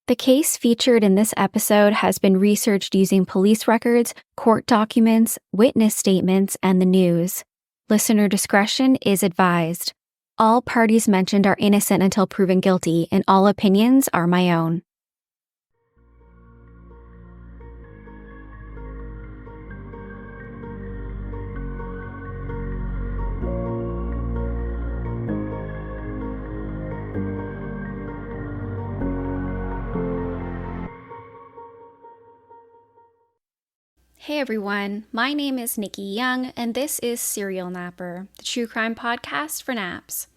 The case featured in this episode has been researched using police records, court documents, witness statements, and the news. Listener discretion is advised. All parties mentioned are innocent until proven guilty, and all opinions are my own. Hey everyone, my name is Nikki Young, and this is Serial Napper, the true crime podcast for naps.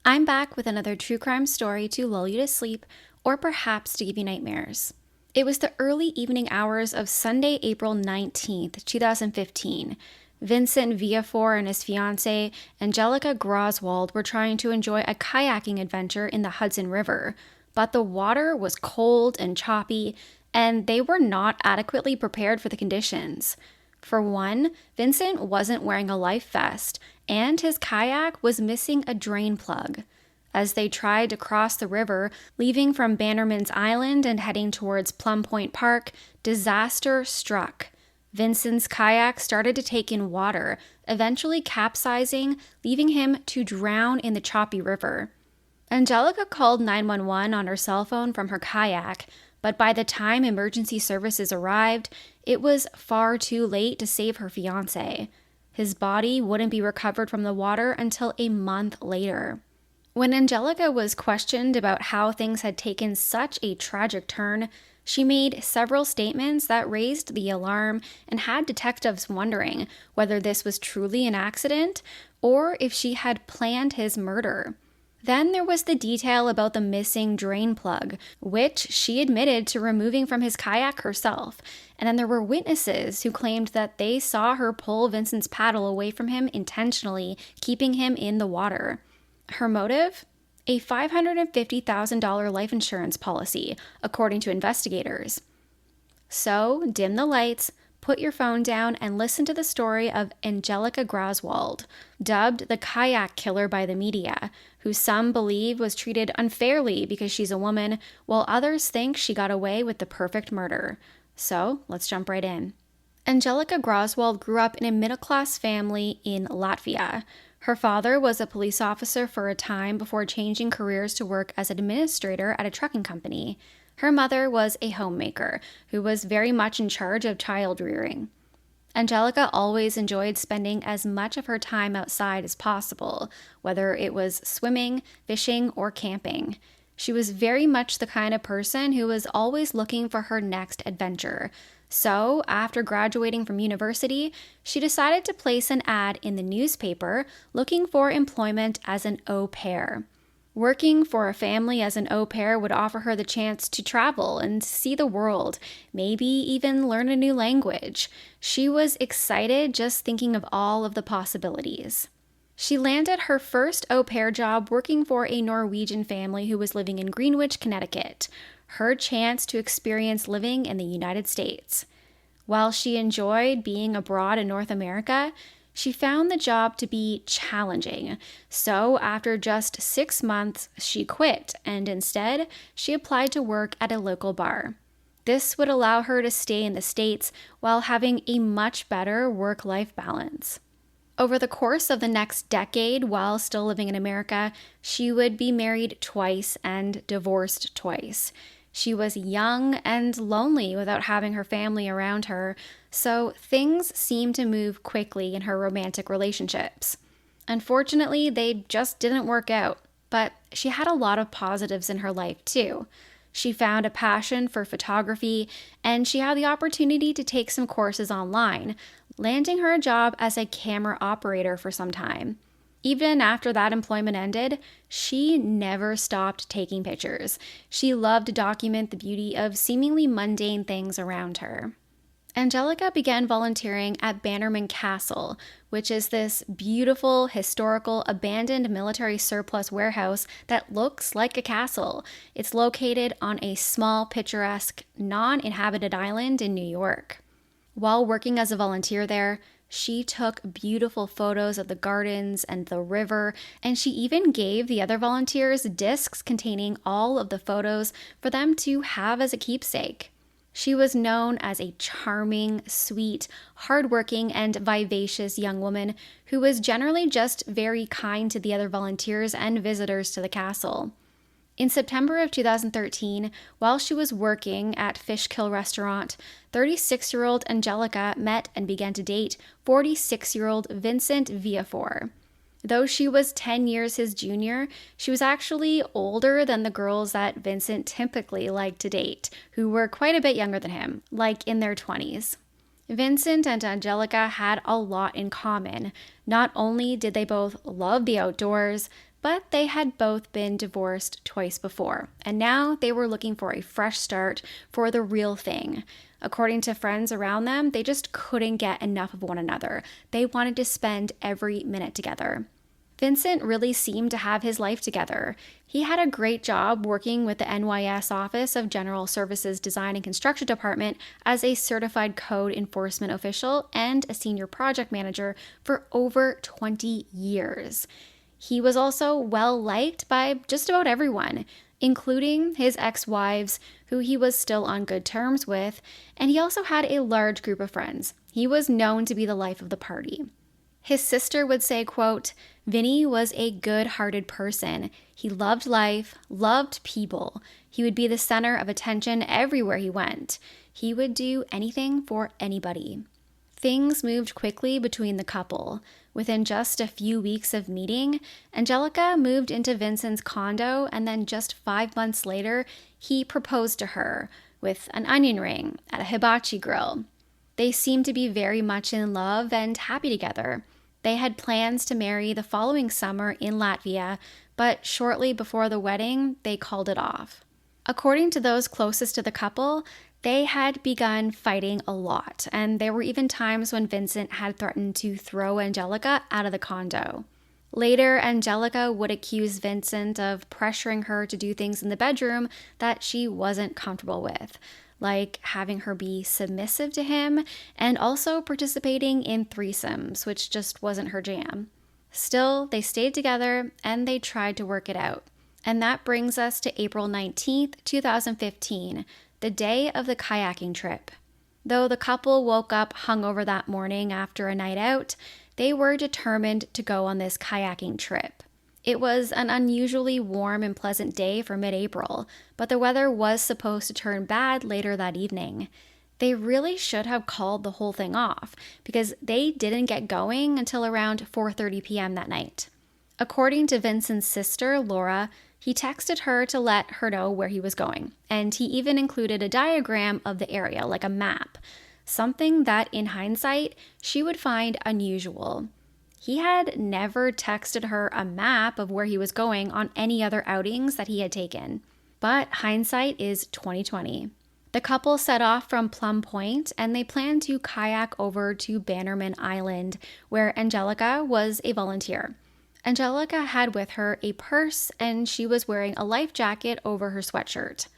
I'm back with another true crime story to lull you to sleep, or perhaps to give you nightmares. It was the early evening hours of Sunday, April 19th, 2015. Vincent Viafore and his fiancee, Angelika Graswald, were trying to enjoy a kayaking adventure in the Hudson River, but the water was cold and choppy, and they were not adequately prepared for the conditions. For one, Vincent wasn't wearing a life vest, and his kayak was missing a drain plug. As they tried to cross the river, leaving from Bannermans Island and heading towards Plum Point Park, disaster struck. Vincent's kayak started to take in water, eventually capsizing, leaving him to drown in the choppy river. Angelica called 911 on her cell phone from her kayak, but by the time emergency services arrived, it was far too late to save her fiancé. His body wouldn't be recovered from the water until a month later. When Angelica was questioned about how things had taken such a tragic turn, she made several statements that raised the alarm and had detectives wondering whether this was truly an accident or if she had planned his murder. Then there was the detail about the missing drain plug, which she admitted to removing from his kayak herself. And then there were witnesses who claimed that they saw her pull Vincent's paddle away from him intentionally, keeping him in the water. Her motive? A $550,000 life insurance policy, according to investigators. So, dim the lights, put your phone down, and listen to the story of Angelika Graswald, dubbed the Kayak Killer by the media, who some believe was treated unfairly because she's a woman, while others think she got away with the perfect murder. So, let's jump right in. Angelika Graswald grew up in a middle-class family in Latvia. Her father was a police officer for a time before changing careers to work as an administrator at a trucking company. Her mother was a homemaker who was very much in charge of child rearing. Angelica always enjoyed spending as much of her time outside as possible, whether it was swimming, fishing, or camping. She was very much the kind of person who was always looking for her next adventure. So, after graduating from university, she decided to place an ad in the newspaper looking for employment as an au pair. Working for a family as an au pair would offer her the chance to travel and see the world, maybe even learn a new language. She was excited just thinking of all of the possibilities. She landed her first au pair job working for a Norwegian family who was living in Greenwich, Connecticut, her chance to experience living in the United States. While she enjoyed being abroad in North America, she found the job to be challenging, so after just 6 months, she quit, and instead, she applied to work at a local bar. This would allow her to stay in the States while having a much better work-life balance. Over the course of the next decade, while still living in America, she would be married twice and divorced twice. She was young and lonely without having her family around her, so things seemed to move quickly in her romantic relationships. Unfortunately, they just didn't work out, but she had a lot of positives in her life too. She found a passion for photography, and she had the opportunity to take some courses online, landing her a job as a camera operator for some time. Even after that employment ended, she never stopped taking pictures. She loved to document the beauty of seemingly mundane things around her. Angelica began volunteering at Bannerman Castle, which is this beautiful, historical, abandoned military surplus warehouse that looks like a castle. It's located on a small, picturesque, non-inhabited island in New York. While working as a volunteer there, She took beautiful photos of the gardens and the river, and she even gave the other volunteers discs containing all of the photos for them to have as a keepsake. She was known as a charming, sweet, hardworking, and vivacious young woman who was generally just very kind to the other volunteers and visitors to the castle. In September of 2013, while she was working at Fishkill Restaurant, 36-year-old Angelica met and began to date 46-year-old Vincent Viafore. Though she was 10 years his junior, she was actually older than the girls that Vincent typically liked to date, who were quite a bit younger than him, like in their 20s. Vincent and Angelica had a lot in common. Not only did they both love the outdoors, but they had both been divorced twice before, and now they were looking for a fresh start for the real thing. According to friends around them, they just couldn't get enough of one another. They wanted to spend every minute together. Vincent really seemed to have his life together. He had a great job working with the NYS Office of General Services Design and Construction Department as a certified code enforcement official and a senior project manager for over 20 years. He was also well liked by just about everyone, including his ex-wives, who he was still on good terms with, and he also had a large group of friends. He was known to be the life of the party. His sister would say, quote, "Vinny was a good-hearted person. He loved life, loved people. He would be the center of attention everywhere he went. He would do anything for anybody." Things moved quickly between the couple. Within just a few weeks of meeting, Angelica moved into Vincent's condo, and then just 5 months later, he proposed to her with an onion ring at a hibachi grill. They seemed to be very much in love and happy together. They had plans to marry the following summer in Latvia, but shortly before the wedding, they called it off. According to those closest to the couple, they had begun fighting a lot, and there were even times when Vincent had threatened to throw Angelica out of the condo. Later, Angelica would accuse Vincent of pressuring her to do things in the bedroom that she wasn't comfortable with, like having her be submissive to him and also participating in threesomes, which just wasn't her jam. Still, they stayed together and they tried to work it out. And that brings us to April 19th, 2015, the day of the kayaking trip. Though the couple woke up hungover that morning after a night out, they were determined to go on this kayaking trip. It was an unusually warm and pleasant day for mid-April, but the weather was supposed to turn bad later that evening. They really should have called the whole thing off, because they didn't get going until around 4:30 p.m. that night. According to Vincent's sister, Laura, he texted her to let her know where he was going, and he even included a diagram of the area, like a map, something that, in hindsight, she would find unusual. He had never texted her a map of where he was going on any other outings that he had taken. But hindsight is 2020. The couple set off from Plum Point, and they planned to kayak over to Bannermans Island, where Angelica was a volunteer. Angelica had with her a purse, and she was wearing a life jacket over her sweatshirt.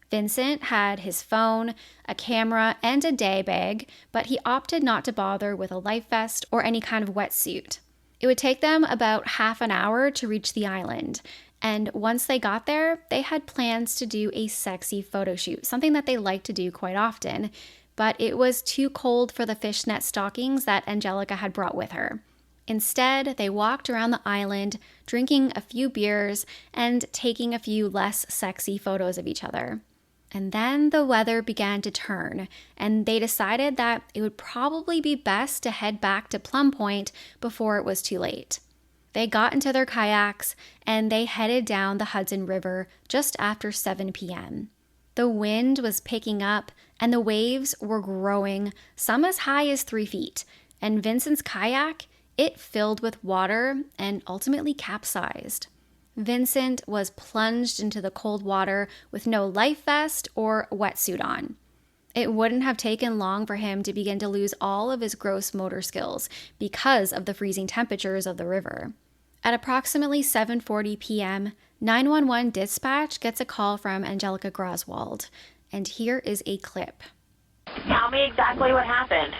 Vincent had his phone, a camera, and a day bag, but he opted not to bother with a life vest or any kind of wetsuit. It would take them about half an hour to reach the island, and once they got there, they had plans to do a sexy photo shoot, something that they like to do quite often, but it was too cold for the fishnet stockings that Angelica had brought with her. Instead, they walked around the island, drinking a few beers and taking a few less sexy photos of each other. And then the weather began to turn, and they decided that it would probably be best to head back to Plum Point before it was too late. They got into their kayaks, and they headed down the Hudson River just after 7 p.m. The wind was picking up, and the waves were growing, some as high as 3 feet, and Vincent's kayak, it filled with water and ultimately capsized. Vincent was plunged into the cold water with no life vest or wetsuit on. It wouldn't have taken long for him to begin to lose all of his gross motor skills because of the freezing temperatures of the river. At approximately 7:40 p.m., 911 dispatch gets a call from Angelika Graswald, and here is a clip. Tell me exactly what happened.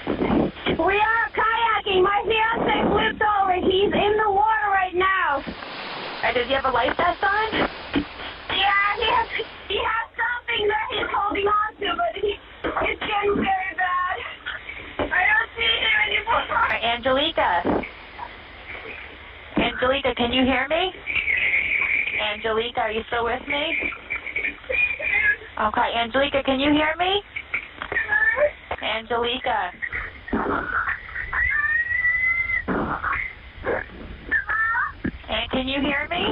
We are kayaking! kayaking. My fiance flipped over. He's in the water right now. Does he have a life vest on? Yeah, he has something that he's holding on to, but it's getting very bad. I don't see him anymore. Angelica. Angelica, can you hear me? Angelica, are you still with me? Okay, Angelica, can you hear me? Angelica. And can you hear me?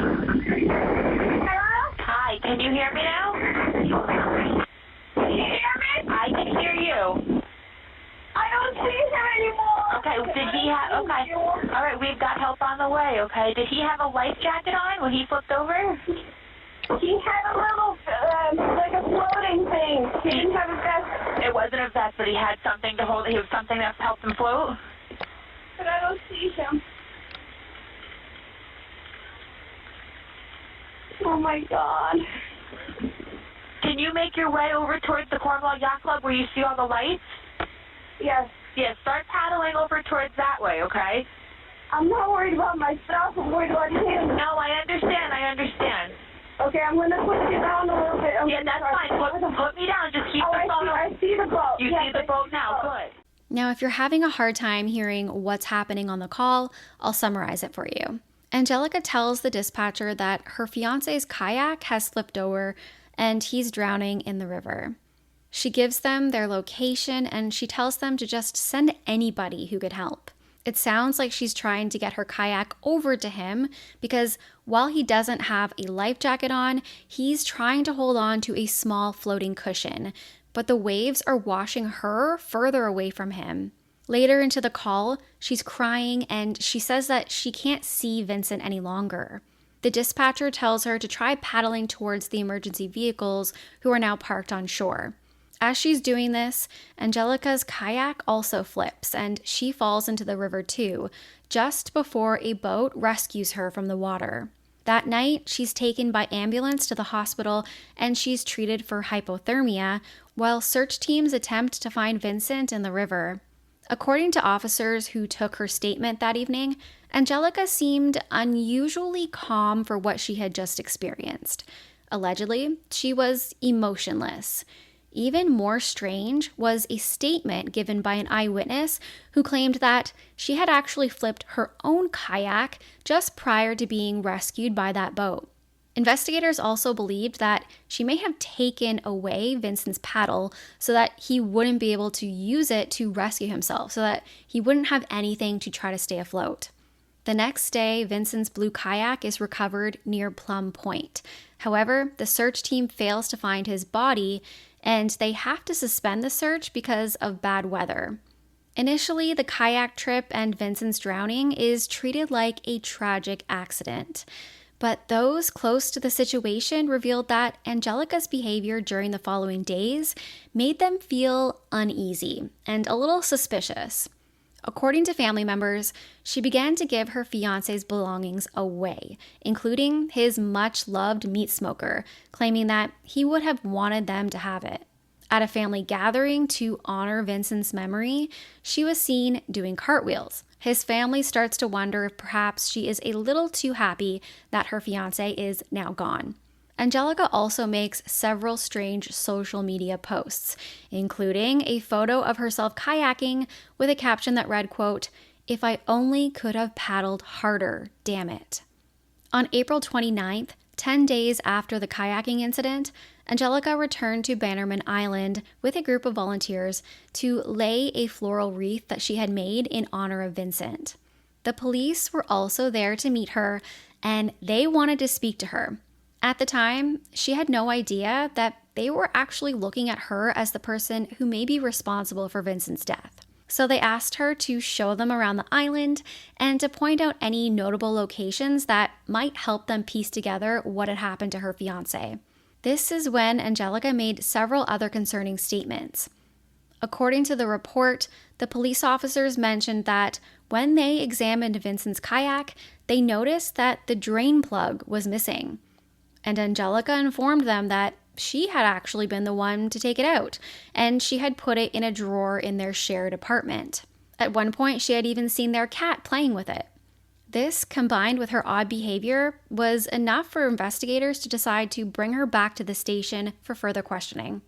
Hi, can you hear me now? Can you hear me? I can hear you. I don't see him anymore. Okay, did he have, okay. All right, we've got help on the way, okay? Did he have a life jacket on when he flipped over? He had a little, like a floating thing. He didn't have a vest. It wasn't a vest, but he had something to hold. He was something that helped him float. But I don't see him. Oh my God. Can you make your way over towards the Cornwall Yacht Club where you see all the lights? Yes. Yes, start paddling over towards that way, okay? I'm not worried about myself. I'm worried about him. No, I understand. Okay, I'm going to put you down a little bit. Yeah, that's fine. Put me down. Just keep the phone on. I see the boat. You see the boat now. Good. Now, if you're having a hard time hearing what's happening on the call, I'll summarize it for you. Angelica tells the dispatcher that her fiance's kayak has slipped over and he's drowning in the river. She gives them their location and she tells them to just send anybody who could help. It sounds like she's trying to get her kayak over to him because while he doesn't have a life jacket on, he's trying to hold on to a small floating cushion, but the waves are washing her further away from him. Later into the call, she's crying and she says that she can't see Vincent any longer. The dispatcher tells her to try paddling towards the emergency vehicles who are now parked on shore. As she's doing this, Angelica's kayak also flips and she falls into the river too, just before a boat rescues her from the water. That night, she's taken by ambulance to the hospital and she's treated for hypothermia while search teams attempt to find Vincent in the river. According to officers who took her statement that evening, Angelica seemed unusually calm for what she had just experienced. Allegedly, she was emotionless. Even more strange was a statement given by an eyewitness who claimed that she had actually flipped her own kayak just prior to being rescued by that boat. Investigators also believed that she may have taken away Vincent's paddle so that he wouldn't be able to use it to rescue himself, so that he wouldn't have anything to try to stay afloat. The next day, Vincent's blue kayak is recovered near Plum Point. However, the search team fails to find his body, and they have to suspend the search because of bad weather. Initially, the kayak trip and Vincent's drowning is treated like a tragic accident. But those close to the situation revealed that Angelica's behavior during the following days made them feel uneasy and a little suspicious. According to family members, she began to give her fiancé's belongings away, including his much-loved meat smoker, claiming that he would have wanted them to have it. At a family gathering to honor Vincent's memory, she was seen doing cartwheels. His family starts to wonder if perhaps she is a little too happy that her fiancé is now gone. Angelica also makes several strange social media posts, including a photo of herself kayaking with a caption that read, quote, "If I only could have paddled harder, damn it." On April 29th, 10 days after the kayaking incident, Angelica returned to Bannerman Island with a group of volunteers to lay a floral wreath that she had made in honor of Vincent. The police were also there to meet her, and they wanted to speak to her. At the time, she had no idea that they were actually looking at her as the person who may be responsible for Vincent's death. So they asked her to show them around the island and to point out any notable locations that might help them piece together what had happened to her fiancé. This is when Angelica made several other concerning statements. According to the report, the police officers mentioned that when they examined Vincent's kayak, they noticed that the drain plug was missing. And Angelica informed them that she had actually been the one to take it out, and she had put it in a drawer in their shared apartment. At one point, she had even seen their cat playing with it. This, combined with her odd behavior, was enough for investigators to decide to bring her back to the station for further questioning.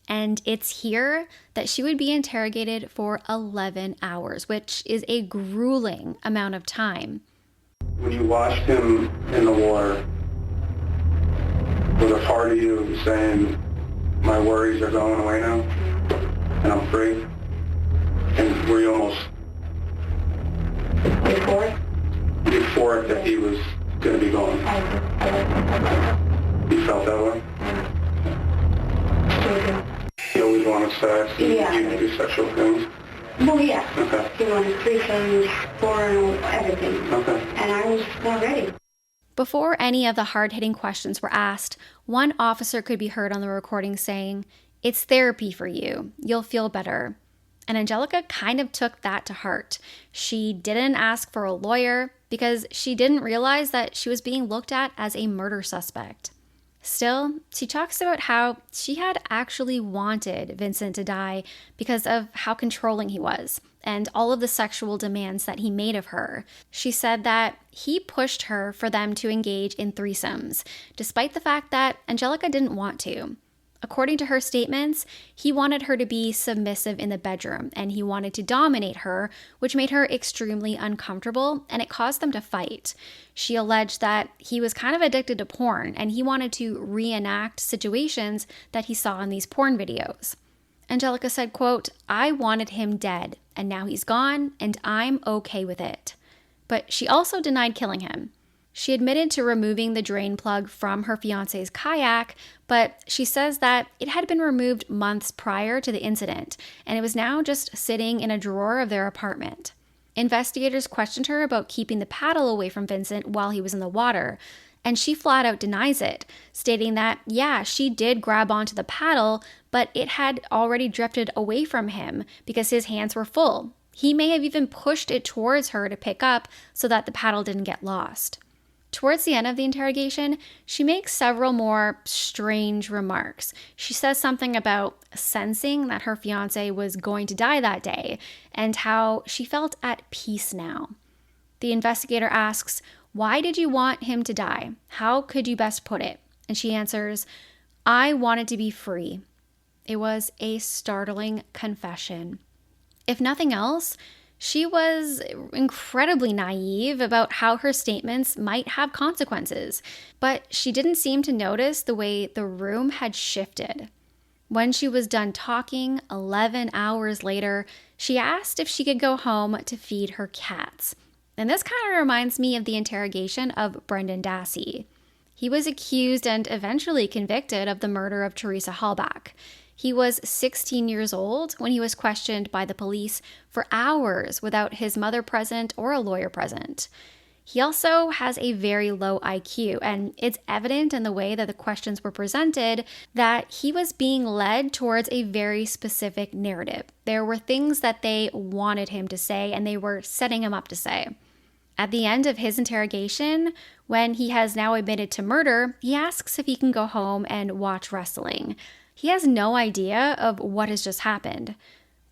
And it's here that she would be interrogated for 11 hours, which is a grueling amount of time. When you watched him in the water, was a part of you saying, my worries are going away now, and I'm free? And were you almost... Before that he was going to be gone? You felt that way? He always wanted sex? Yeah. You do sexual things? Well, yeah. Okay. He wanted threesomes, porn, everything. Okay. And I was not ready. Before any of the hard-hitting questions were asked, one officer could be heard on the recording saying, "It's therapy for you. You'll feel better." And Angelica kind of took that to heart. She didn't ask for a lawyer because she didn't realize that she was being looked at as a murder suspect. Still, she talks about how she had actually wanted Vincent to die because of how controlling he was and all of the sexual demands that he made of her. She said that he pushed her for them to engage in threesomes, despite the fact that Angelica didn't want to. According to her statements, he wanted her to be submissive in the bedroom, and he wanted to dominate her, which made her extremely uncomfortable, and it caused them to fight. She alleged that he was kind of addicted to porn, and he wanted to reenact situations that he saw in these porn videos. Angelica said, quote, "I wanted him dead, and now he's gone, and I'm okay with it." But she also denied killing him. She admitted to removing the drain plug from her fiance's kayak, but she says that it had been removed months prior to the incident, and it was now just sitting in a drawer of their apartment. Investigators questioned her about keeping the paddle away from Vincent while he was in the water, and she flat out denies it, stating that, yeah, she did grab onto the paddle, but it had already drifted away from him because his hands were full. He may have even pushed it towards her to pick up so that the paddle didn't get lost. Towards the end of the interrogation, she makes several more strange remarks. She says something about sensing that her fiancé was going to die that day and how she felt at peace now. The investigator asks, "Why did you want him to die? How could you best put it?" And she answers, "I wanted to be free." It was a startling confession. If nothing else, she was incredibly naive about how her statements might have consequences, but she didn't seem to notice the way the room had shifted. When she was done talking, 11 hours later, she asked if she could go home to feed her cats. And this kind of reminds me of the interrogation of Brendan Dassey. He was accused and eventually convicted of the murder of Teresa Halbach. He was 16 years old when he was questioned by the police for hours without his mother present or a lawyer present. He also has a very low IQ, and it's evident in the way that the questions were presented that he was being led towards a very specific narrative. There were things that they wanted him to say, and they were setting him up to say. At the end of his interrogation, when he has now admitted to murder, he asks if he can go home and watch wrestling. He has no idea of what has just happened.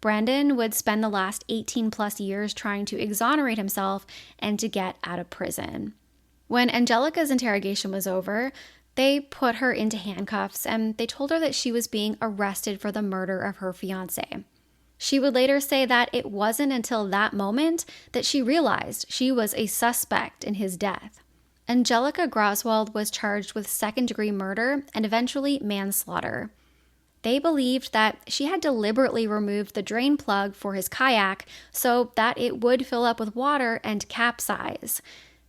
Brandon would spend the last 18 plus years trying to exonerate himself and to get out of prison. When Angelica's interrogation was over, they put her into handcuffs and they told her that she was being arrested for the murder of her fiancé. She would later say that it wasn't until that moment that she realized she was a suspect in his death. Angelika Graswald was charged with second-degree murder and eventually manslaughter. They believed that she had deliberately removed the drain plug for his kayak so that it would fill up with water and capsize.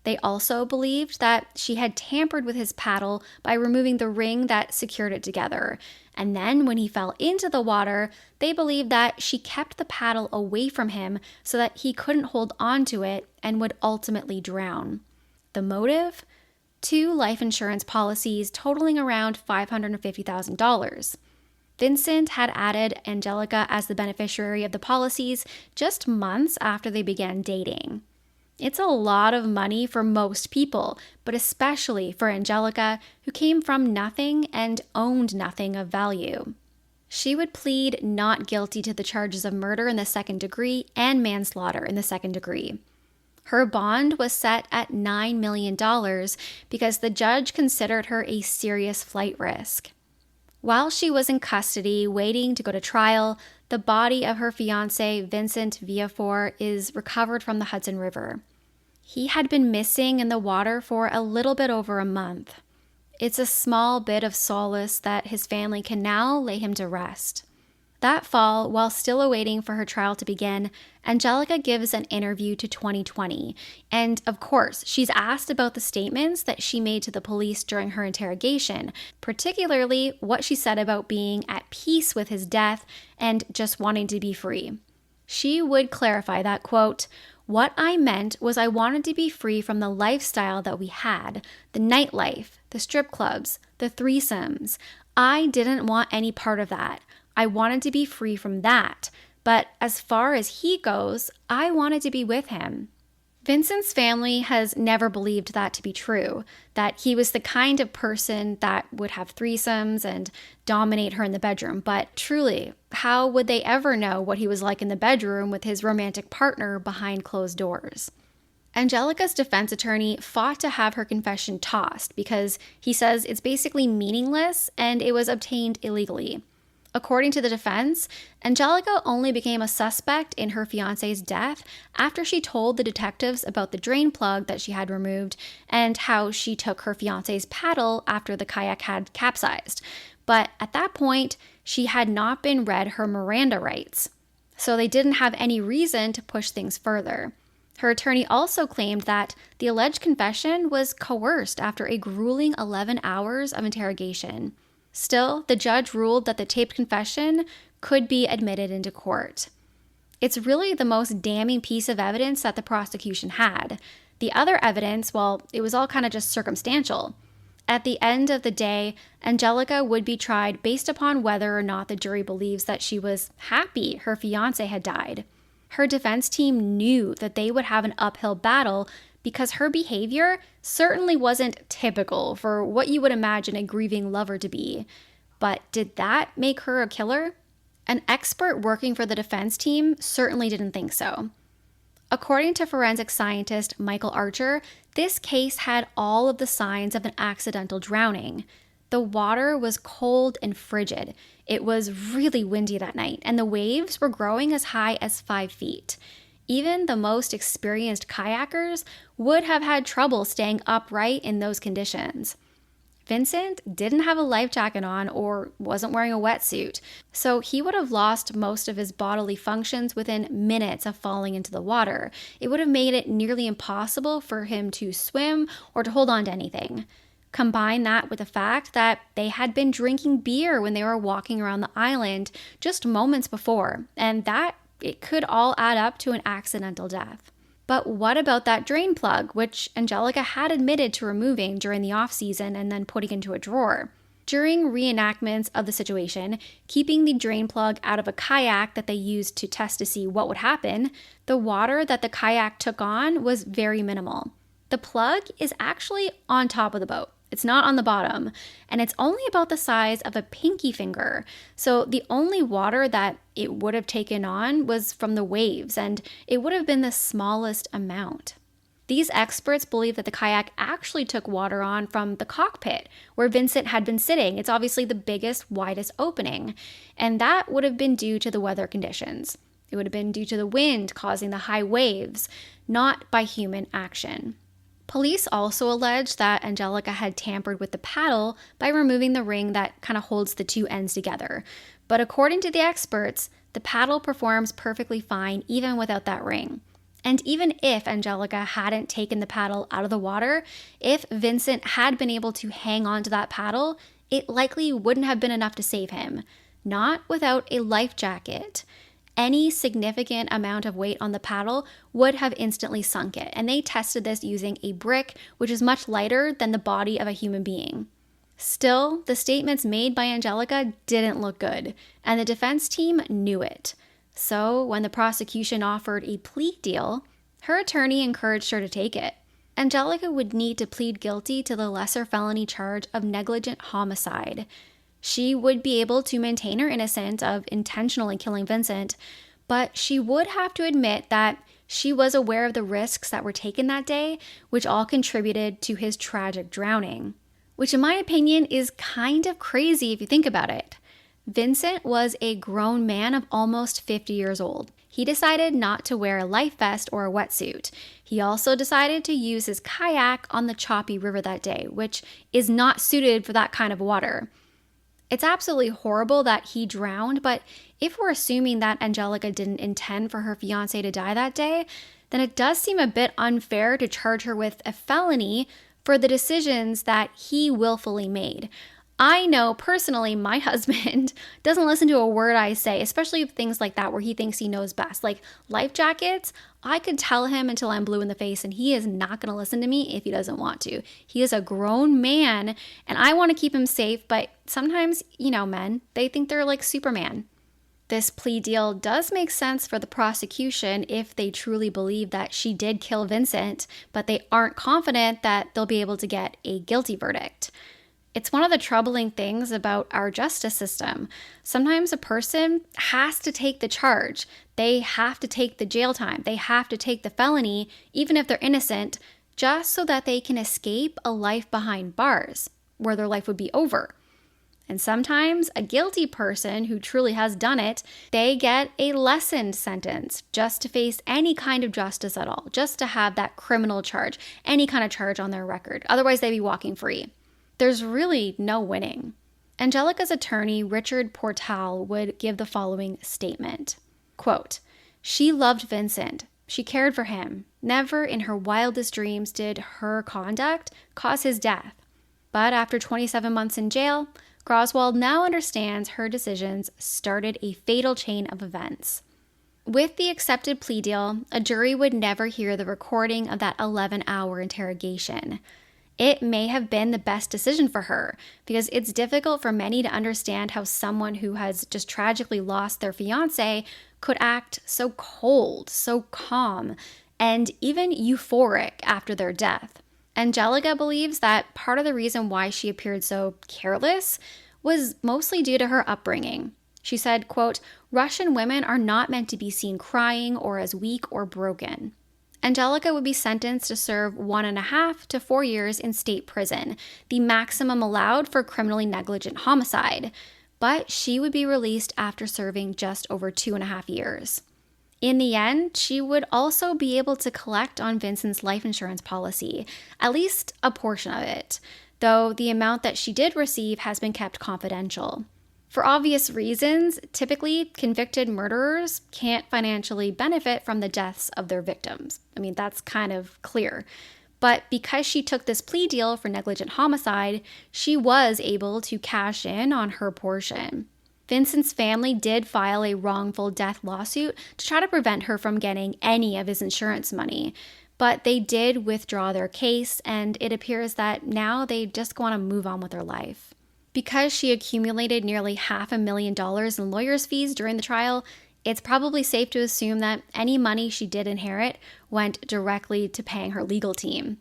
They also believed that she had tampered with his paddle by removing the ring that secured it together. And then when he fell into the water, they believed that she kept the paddle away from him so that he couldn't hold on to it and would ultimately drown. The motive? 2 life insurance policies totaling around $550,000. Vincent had added Angelica as the beneficiary of the policies just months after they began dating. It's a lot of money for most people, but especially for Angelica, who came from nothing and owned nothing of value. She would plead not guilty to the charges of murder in the second degree and manslaughter in the second degree. Her bond was set at $9 million because the judge considered her a serious flight risk. While she was in custody waiting to go to trial, the body of her fiancé, Vincent Viafore, is recovered from the Hudson River. He had been missing in the water for a little bit over a month. It's a small bit of solace that his family can now lay him to rest. That fall, while still awaiting for her trial to begin, Angelica gives an interview to 2020. And of course, she's asked about the statements that she made to the police during her interrogation, particularly what she said about being at peace with his death and just wanting to be free. She would clarify that, quote, "What I meant was I wanted to be free from the lifestyle that we had, the nightlife, the strip clubs, the threesomes. I didn't want any part of that. I wanted to be free from that, but as far as he goes, I wanted to be with him." Vincent's family has never believed that to be true, that he was the kind of person that would have threesomes and dominate her in the bedroom. But truly, how would they ever know what he was like in the bedroom with his romantic partner behind closed doors? Angelica's defense attorney fought to have her confession tossed because he says it's basically meaningless and it was obtained illegally. According to the defense, Angelica only became a suspect in her fiancé's death after she told the detectives about the drain plug that she had removed and how she took her fiancé's paddle after the kayak had capsized. But at that point, she had not been read her Miranda rights, so they didn't have any reason to push things further. Her attorney also claimed that the alleged confession was coerced after a grueling 11 hours of interrogation. Still, the judge ruled that the taped confession could be admitted into court. It's really the most damning piece of evidence that the prosecution had. The other evidence, well, it was all kind of just circumstantial. At the end of the day, Angelica would be tried based upon whether or not the jury believes that she was happy her fiancé had died. Her defense team knew that they would have an uphill battle because her behavior certainly wasn't typical for what you would imagine a grieving lover to be. But did that make her a killer? An expert working for the defense team certainly didn't think so. According to forensic scientist Michael Archer, this case had all of the signs of an accidental drowning. The water was cold and frigid. It was really windy that night, and the waves were growing as high as 5 feet. Even the most experienced kayakers would have had trouble staying upright in those conditions. Vincent didn't have a life jacket on or wasn't wearing a wetsuit, so he would have lost most of his bodily functions within minutes of falling into the water. It would have made it nearly impossible for him to swim or to hold on to anything. Combine that with the fact that they had been drinking beer when they were walking around the island just moments before, and that it could all add up to an accidental death. But what about that drain plug, which Angelica had admitted to removing during the off-season and then putting into a drawer? During reenactments of the situation, keeping the drain plug out of a kayak that they used to test to see what would happen, the water that the kayak took on was very minimal. The plug is actually on top of the boat. It's not on the bottom, and it's only about the size of a pinky finger. So the only water that it would have taken on was from the waves, and it would have been the smallest amount. These experts believe that the kayak actually took water on from the cockpit, where Vincent had been sitting. It's obviously the biggest, widest opening, and that would have been due to the weather conditions. It would have been due to the wind causing the high waves, not by human action. Police also allege that Angelica had tampered with the paddle by removing the ring that kind of holds the two ends together. But according to the experts, the paddle performs perfectly fine even without that ring. And even if Angelica hadn't taken the paddle out of the water, if Vincent had been able to hang on to that paddle, it likely wouldn't have been enough to save him. Not without a life jacket. Any significant amount of weight on the paddle would have instantly sunk it, and they tested this using a brick, which is much lighter than the body of a human being. Still, the statements made by Angelica didn't look good, and the defense team knew it. So, when the prosecution offered a plea deal, her attorney encouraged her to take it. Angelica would need to plead guilty to the lesser felony charge of negligent homicide. She would be able to maintain her innocence of intentionally killing Vincent, but she would have to admit that she was aware of the risks that were taken that day, which all contributed to his tragic drowning. Which, in my opinion, is kind of crazy if you think about it. Vincent was a grown man of almost 50 years old. He decided not to wear a life vest or a wetsuit. He also decided to use his kayak on the choppy river that day, which is not suited for that kind of water. It's absolutely horrible that he drowned, but if we're assuming that Angelica didn't intend for her fiancé to die that day, then it does seem a bit unfair to charge her with a felony for the decisions that he willfully made. I know personally my husband doesn't listen to a word I say, especially things like that where he thinks he knows best. Like life jackets, I could tell him until I'm blue in the face and he is not going to listen to me if he doesn't want to. He is a grown man and I want to keep him safe, but sometimes, men, they think they're like Superman. This plea deal does make sense for the prosecution if they truly believe that she did kill Vincent, but they aren't confident that they'll be able to get a guilty verdict. It's one of the troubling things about our justice system. Sometimes a person has to take the charge. They have to take the jail time. They have to take the felony, even if they're innocent, just so that they can escape a life behind bars, where their life would be over. And sometimes a guilty person who truly has done it, they get a lessened sentence just to face any kind of justice at all, just to have that criminal charge, any kind of charge on their record. Otherwise, they'd be walking free. There's really no winning. Angelica's attorney, Richard Portal, would give the following statement. Quote, "She loved Vincent. She cared for him. Never in her wildest dreams did her conduct cause his death. But after 27 months in jail, Graswald now understands her decisions started a fatal chain of events." With the accepted plea deal, a jury would never hear the recording of that 11-hour interrogation. It may have been the best decision for her because it's difficult for many to understand how someone who has just tragically lost their fiancé could act so cold, so calm, and even euphoric after their death. Angelica believes that part of the reason why she appeared so careless was mostly due to her upbringing. She said, quote, "Russian women are not meant to be seen crying or as weak or broken." Angelica would be sentenced to serve 1.5 to 4 years in state prison, the maximum allowed for criminally negligent homicide, but she would be released after serving just over 2.5 years. In the end, she would also be able to collect on Vincent's life insurance policy, at least a portion of it, though the amount that she did receive has been kept confidential. For obvious reasons, typically convicted murderers can't financially benefit from the deaths of their victims. I mean, that's kind of clear. But because she took this plea deal for negligent homicide, she was able to cash in on her portion. Vincent's family did file a wrongful death lawsuit to try to prevent her from getting any of his insurance money, but they did withdraw their case, and it appears that now they just want to move on with their life. Because she accumulated nearly $500,000 in lawyers' fees during the trial, it's probably safe to assume that any money she did inherit went directly to paying her legal team.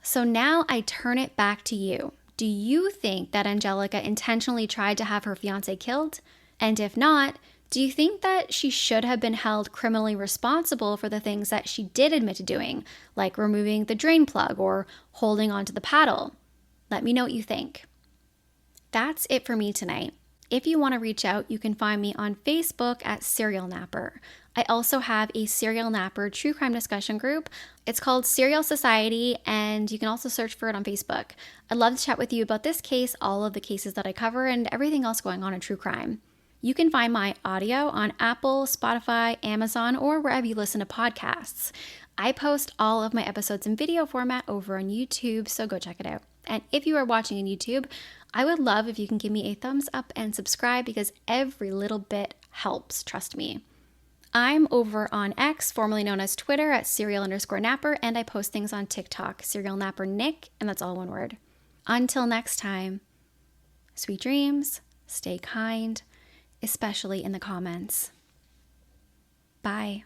So now I turn it back to you. Do you think that Angelica intentionally tried to have her fiancé killed? And if not, do you think that she should have been held criminally responsible for the things that she did admit to doing, like removing the drain plug or holding onto the paddle? Let me know what you think. That's it for me tonight. If you want to reach out, you can find me on Facebook at Serial Napper. I also have a Serial Napper true crime discussion group. It's called Serial Society, and you can also search for it on Facebook. I'd love to chat with you about this case, all of the cases that I cover, and everything else going on in true crime. You can find my audio on Apple, Spotify, Amazon, or wherever you listen to podcasts. I post all of my episodes in video format over on YouTube, so go check it out. And if you are watching on YouTube, I would love if you can give me a thumbs up and subscribe because every little bit helps, trust me. I'm over on X, formerly known as Twitter, at serial_napper, and I post things on TikTok, Serial Napper Nick, and that's all one word. Until next time, sweet dreams, stay kind, especially in the comments. Bye.